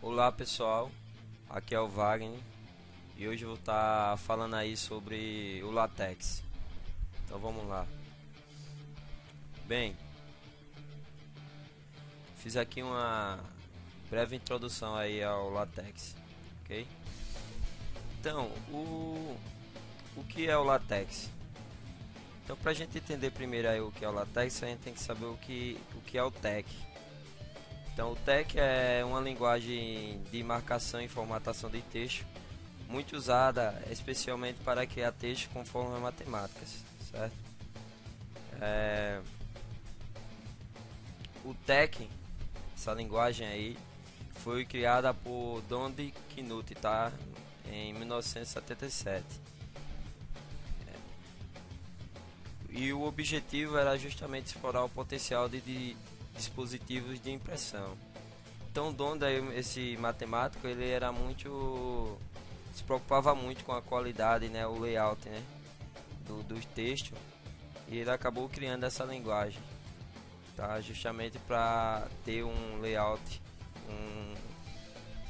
Olá pessoal, aqui é o Wagner e hoje eu vou estar falando aí sobre o LaTeX. Então vamos lá. Bem, fiz aqui uma breve introdução aí ao LaTeX, ok? Então, o que é o LaTeX? Então, para a gente entender primeiro aí o que é o LaTeX, a gente tem que saber o que é o TeX. Então, o TeX é uma linguagem de marcação e formatação de texto muito usada especialmente para criar textos com fórmulas matemáticas, certo? É, o TeX, essa linguagem aí, foi criada por Don Knuth, tá? Em 1977. E o objetivo era justamente explorar o potencial de dispositivos de impressão. Então, Don, esse matemático, ele era muito se preocupava muito com a qualidade, né, o layout, né, dos textos, e ele acabou criando essa linguagem, tá, justamente para ter um layout, um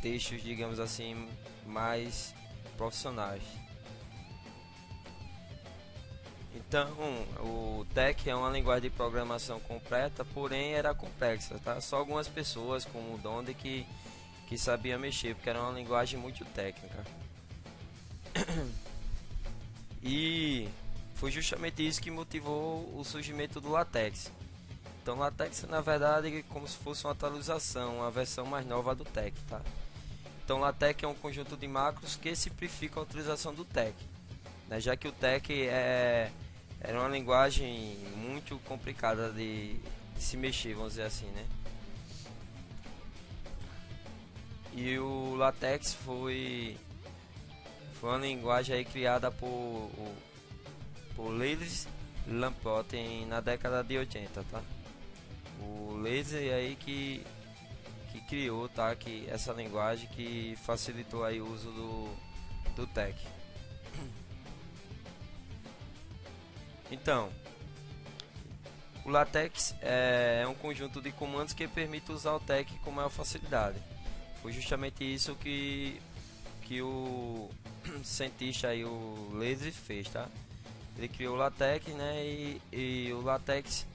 textos, digamos assim, mais profissionais. Então, o TeX é uma linguagem de programação completa, porém era complexa, tá? Só algumas pessoas, como o Donde, que sabia mexer, porque era uma linguagem muito técnica. E foi justamente isso que motivou o surgimento do LaTeX. Então, LaTeX na verdade é como se fosse uma atualização, uma versão mais nova do TeX, tá? Então, LaTeX é um conjunto de macros que simplifica a utilização do TeX, né? Já que o TeX era uma linguagem muito complicada de se mexer, vamos dizer assim, né? E o LaTeX foi uma linguagem aí criada por Laszlo Lampotte na década de 80, tá? O Laszlo aí que criou, tá? Que essa linguagem que facilitou aí o uso do TeX. Então, o LaTeX é um conjunto de comandos que permite usar o TeX com maior facilidade. Foi justamente isso que o cientista aí, o Laszlo, fez, tá? Ele criou o LaTeX, né? E o LaTeX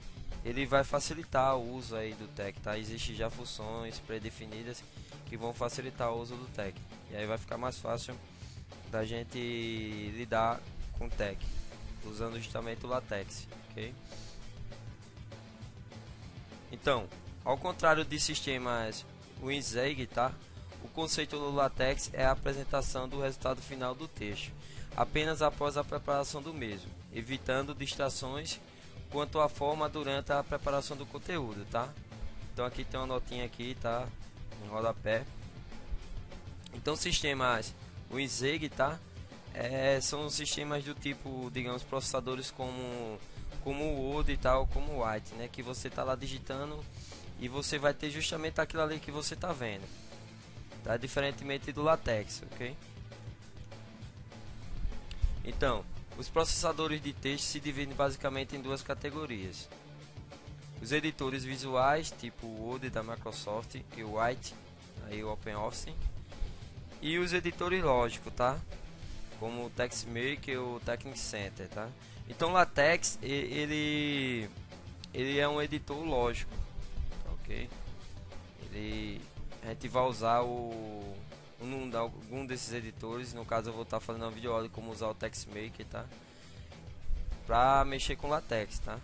ele vai facilitar o uso aí do TeX, tá? Existem já funções pré-definidas que vão facilitar o uso do TeX. E aí vai ficar mais fácil da gente lidar com o TeX usando justamente o LaTeX, ok? Então, ao contrário de sistemas WinZig, tá? O conceito do LaTeX é a apresentação do resultado final do texto, apenas após a preparação do mesmo, evitando distrações quanto à forma durante a preparação do conteúdo, tá? Então aqui tem uma notinha aqui, tá? Em rodapé. Então sistemas WinZig, tá? São sistemas do tipo, digamos, processadores como o Word e tal, como o White, né? Que você tá lá digitando e você vai ter justamente aquilo ali que você tá vendo, tá? Diferentemente do LaTeX, ok? Então, os processadores de texto se dividem basicamente em duas categorias: os editores visuais, tipo o Word da Microsoft e o White, aí o OpenOffice, e os editores lógicos, tá? Como o TextMaker ou o Technic Center, tá? Então, LaTeX ele é um editor lógico, tá, ok? A gente vai usar algum desses editores. No caso, eu vou estar fazendo uma videoaula de como usar o TextMaker, tá? Para mexer com LaTeX, tá?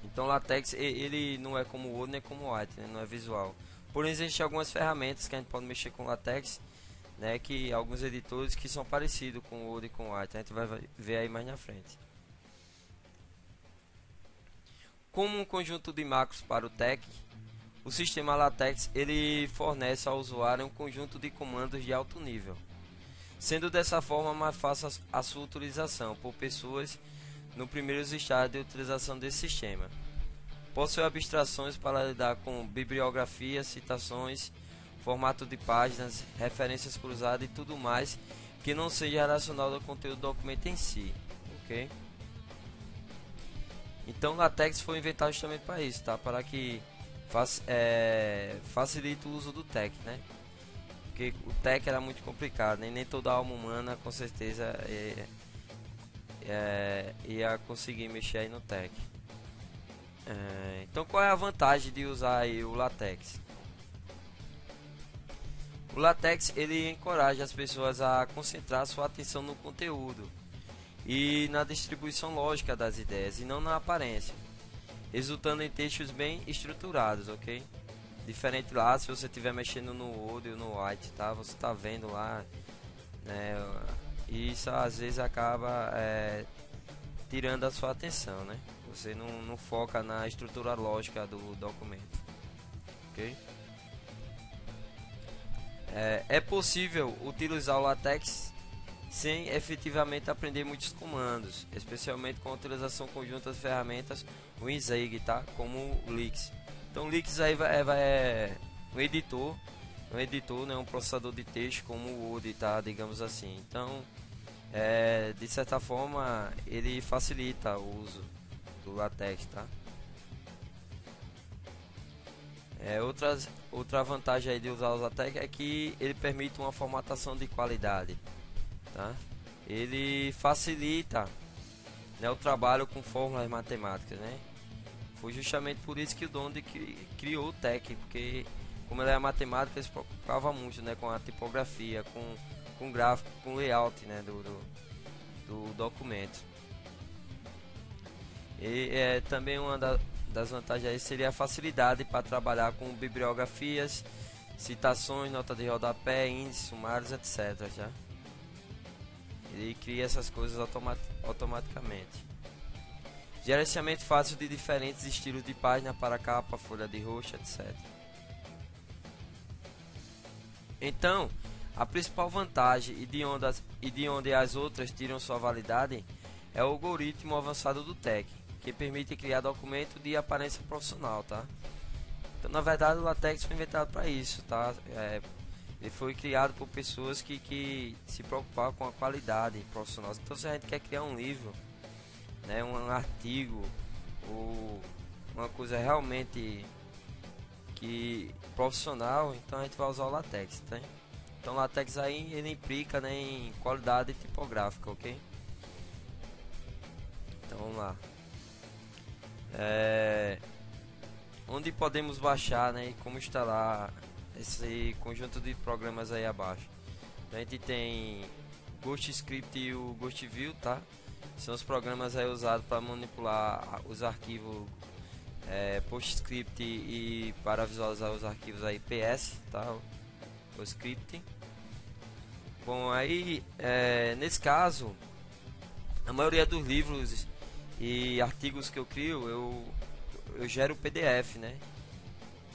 Então, LaTeX ele não é como o Word nem como o White, né? Não é visual. Porém, existem algumas ferramentas que a gente pode mexer com LaTeX, né, que alguns editores que são parecidos com o Word e com o White. A gente vai ver aí mais na frente. Como um conjunto de macros para o TeX, o sistema LaTeX ele fornece ao usuário um conjunto de comandos de alto nível, sendo dessa forma mais fácil a sua utilização por pessoas no primeiros estágios de utilização desse sistema. Possui abstrações para lidar com bibliografia, citações, formato de páginas, referências cruzadas e tudo mais que não seja relacionado ao conteúdo do documento em si, ok? Então, LaTeX foi inventado justamente para isso, tá? Para que facilita o uso do TeX, né? Porque o TeX era muito complicado, nem toda alma humana com certeza ia conseguir mexer aí no TeX. Então qual é a vantagem de usar aí o LaTeX? O LaTeX ele encoraja as pessoas a concentrar sua atenção no conteúdo e na distribuição lógica das ideias e não na aparência, resultando em textos bem estruturados, ok? Diferente lá, se você estiver mexendo no Word ou no White, tá? Você está vendo lá, né? E isso às vezes acaba tirando a sua atenção, né? Você não foca na estrutura lógica do documento, ok? É possível utilizar o LaTeX sem efetivamente aprender muitos comandos, especialmente com a utilização conjunta de ferramentas WinZig, tá? Como o Lix. Então o Lix aí é um editor, né? Um processador de texto como o Word, tá? Digamos assim. Então, de certa forma, ele facilita o uso do LaTeX, tá? Outra vantagem aí de usar o LaTeX é que ele permite uma formatação de qualidade, tá? Ele facilita, né, o trabalho com fórmulas matemáticas, né? Foi justamente por isso que o Donde criou o TeX, porque como ele é matemática, ele se preocupava muito, né, com a tipografia, com gráfico, com layout, né, do documento. E também uma das vantagens aí seria a facilidade para trabalhar com bibliografias, citações, nota de rodapé, índices, sumários, etc. Já. Ele cria essas coisas automaticamente. Gerenciamento fácil de diferentes estilos de página para capa, folha de rosto, etc. Então, a principal vantagem e de onde as outras tiram sua validade é o algoritmo avançado do TeX, que permite criar documento de aparência profissional, tá? Então, na verdade, o LaTeX foi inventado para isso, tá? Ele foi criado por pessoas que se preocupavam com a qualidade profissional. Então, se a gente quer criar um livro, né, um artigo ou uma coisa realmente profissional, então a gente vai usar o LaTeX, tá? Então, o LaTeX aí ele implica, né, em qualidade tipográfica, ok? Então, vamos lá. Onde podemos baixar, né, e como instalar esse conjunto de programas aí abaixo. A gente tem GhostScript e o GhostView, tá? São os programas aí usados para manipular os arquivos PostScript e para visualizar os arquivos aí PS, tá? O script. Bom, aí nesse caso, a maioria dos livros e artigos que eu crio, eu gero PDF, né?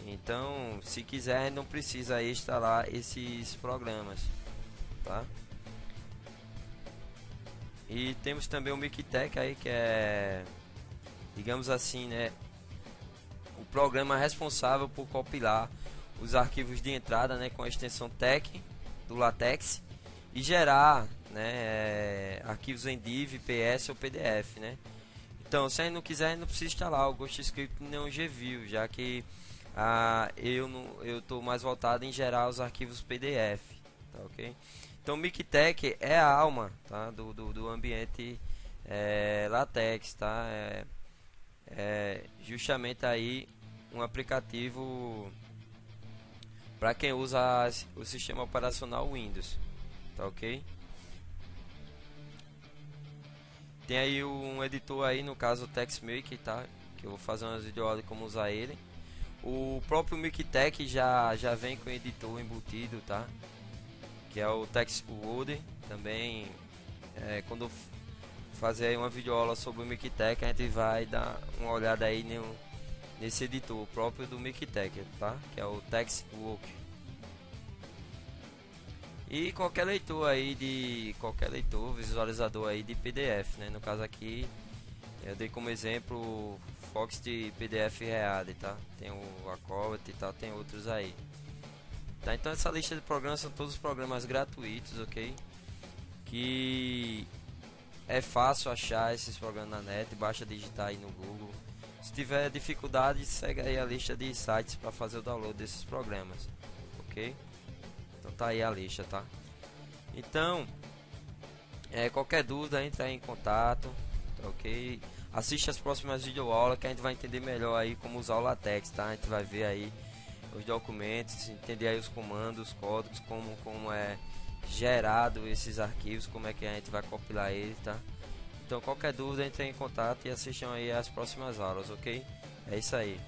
Então, se quiser, não precisa instalar esses programas, tá? E temos também o Miktex aí, que é, digamos assim, né, o programa responsável por compilar os arquivos de entrada, né, com a extensão TeX do LaTeX e gerar, né, arquivos em div, PS ou PDF, né? Então, se a gente não quiser, a gente não precisa instalar o GhostScript nem o GView, já que eu estou mais voltado em gerar os arquivos PDF, tá, ok? Então, o Miktex é a alma, tá, do ambiente LaTeX, tá? Justamente aí um aplicativo para quem usa o sistema operacional Windows, tá, ok? Tem aí um editor aí, no caso o TextMaker, tá? Que eu vou fazer umas videoaulas de como usar ele. O próprio Miktex já vem com editor embutido, tá? Que é o TextWord. Também, quando eu fazer aí uma videoaula sobre o Miktex, a gente vai dar uma olhada aí nesse editor próprio do Miktex, tá? Que é o TextWorks. E qualquer leitor visualizador aí de PDF, né? No caso aqui eu dei como exemplo Fox de PDF Read, tá? Tem o Acrobat e tal, tem outros aí. Tá? Então essa lista de programas são todos os programas gratuitos, ok? Que é fácil achar esses programas na net, basta digitar aí no Google. Se tiver dificuldade, segue aí a lista de sites para fazer o download desses programas, ok? Então tá aí a lista, tá? Então, qualquer dúvida, entra aí em contato, tá, ok? Assiste as próximas videoaulas que a gente vai entender melhor aí como usar o LaTeX, tá? A gente vai ver aí os documentos, entender aí os comandos, os códigos, como é gerado esses arquivos, como é que a gente vai compilar eles, tá? Então qualquer dúvida, entre em contato e assistam aí as próximas aulas, ok? É isso aí.